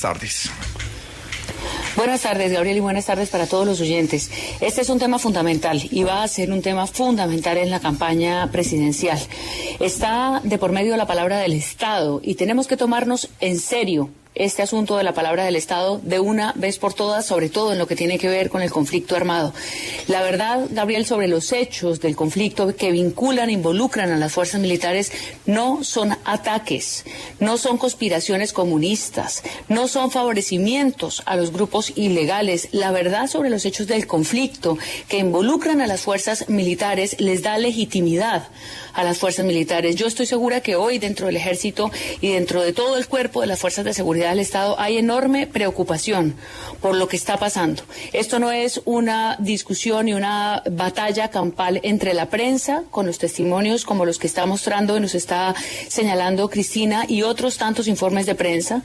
Tardes. Buenas tardes, Gabriel, y buenas tardes para todos los oyentes. Este es un tema fundamental y va a ser un tema fundamental en la campaña presidencial. Está de por medio de la palabra del Estado y tenemos que tomarnos en serio este asunto de la palabra del Estado de una vez por todas, sobre todo en lo que tiene que ver con el conflicto armado. La verdad, Gabriel, sobre los hechos del conflicto que vinculan, involucran a las fuerzas militares, no son ataques, no son conspiraciones comunistas, no son favorecimientos a los grupos ilegales. La verdad sobre los hechos del conflicto que involucran a las fuerzas militares les da legitimidad a las fuerzas militares. Yo estoy segura que hoy dentro del Ejército y dentro de todo el cuerpo de las fuerzas de seguridad del Estado hay enorme preocupación por lo que está pasando. Esto no es una discusión y una batalla campal entre la prensa, con los testimonios como los que está mostrando y nos está señalando Cristina y otros tantos informes de prensa,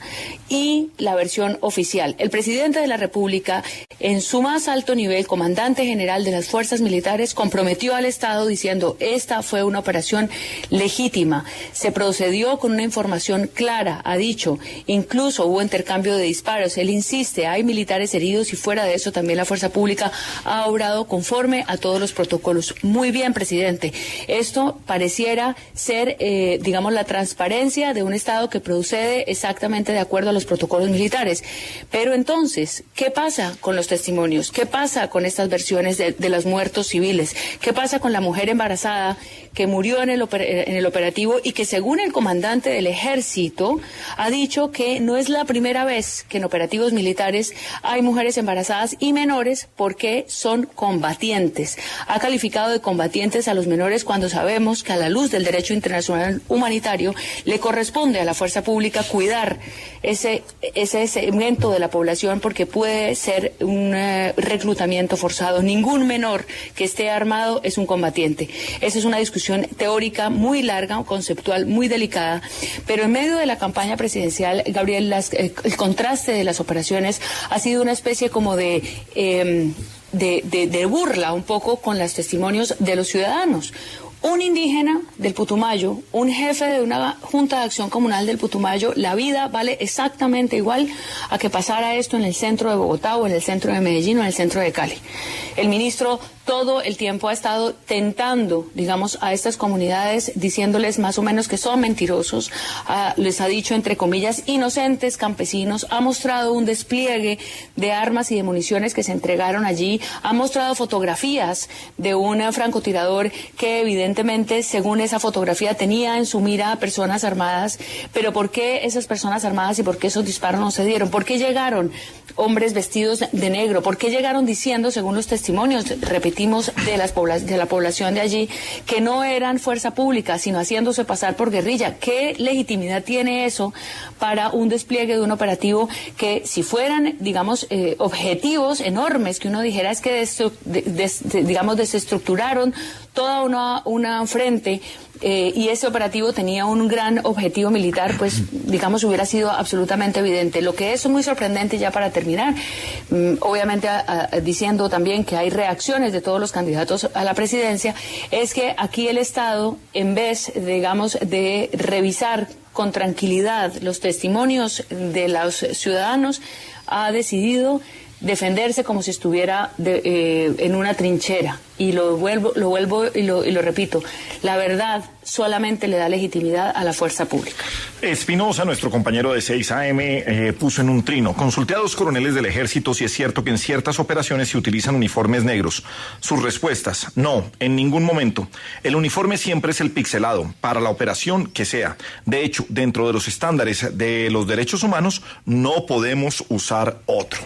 y la versión oficial. El presidente de la República, en su más alto nivel, comandante general de las fuerzas militares, comprometió al Estado diciendo: esta fue una operación legítima, se procedió con una información clara, ha dicho, incluso hubo intercambio de disparos. Él insiste, hay militares heridos y fuera de eso también la fuerza pública ha obrado conforme a todos los protocolos. Muy bien, presidente. Esto pareciera ser, digamos, la transparencia de un Estado que procede exactamente de acuerdo a los protocolos militares. Pero entonces, ¿qué pasa con los testimonios? ¿Qué pasa con estas versiones de los muertos civiles? ¿Qué pasa con la mujer embarazada que murió en el operativo y que, según el comandante del Ejército, ha dicho que no es la primera vez que en operativos militares hay mujeres embarazadas y menores porque son combatientes? Ha calificado de combatientes a los menores cuando sabemos que, a la luz del derecho internacional humanitario, le corresponde a la fuerza pública cuidar ese segmento de la población porque puede ser un reclutamiento forzado. Ningún menor que esté armado es un combatiente. Esa es una discusión teórica muy larga, conceptual muy delicada, pero en medio de la campaña presidencial, Gabriel, el contraste de las operaciones ha sido una especie como de burla un poco con los testimonios de los ciudadanos. Un indígena del Putumayo, un jefe de una junta de acción comunal del Putumayo, la vida vale exactamente igual a que pasara esto en el centro de Bogotá o en el centro de Medellín o en el centro de Cali. El ministro todo el tiempo ha estado tentando, digamos, a estas comunidades, diciéndoles más o menos que son mentirosos, les ha dicho, entre comillas, inocentes campesinos, ha mostrado un despliegue de armas y de municiones que se entregaron allí, ha mostrado fotografías de un francotirador que evidentemente, según esa fotografía, tenía en su mira a personas armadas. Pero ¿por qué esas personas armadas y por qué esos disparos no se dieron? ¿Por qué llegaron hombres vestidos de negro? ¿Por qué llegaron diciendo, según los testimonios, repetimos, de la población de allí, que no eran fuerza pública, sino haciéndose pasar por guerrilla? ¿Qué legitimidad tiene eso para un despliegue de un operativo que, si fueran, digamos, objetivos enormes, que uno dijera es que digamos, desestructuraron toda una frente, y ese operativo tenía un gran objetivo militar, pues, digamos, hubiera sido absolutamente evidente. Lo que es muy sorprendente, ya para terminar, obviamente diciendo también que hay reacciones de todos los candidatos a la presidencia, es que aquí el Estado, en vez, digamos, de revisar con tranquilidad los testimonios de los ciudadanos, ha decidido defenderse como si estuviera en una trinchera. Y lo vuelvo y lo repito, la verdad solamente le da legitimidad a la fuerza pública. Espinosa, nuestro compañero de 6 AM, puso en un trino: consulté a 2 coroneles del Ejército si es cierto que en ciertas operaciones se utilizan uniformes negros. Sus respuestas: no, en ningún momento. El uniforme siempre es el pixelado, para la operación que sea. De hecho, dentro de los estándares de los derechos humanos, no podemos usar otro.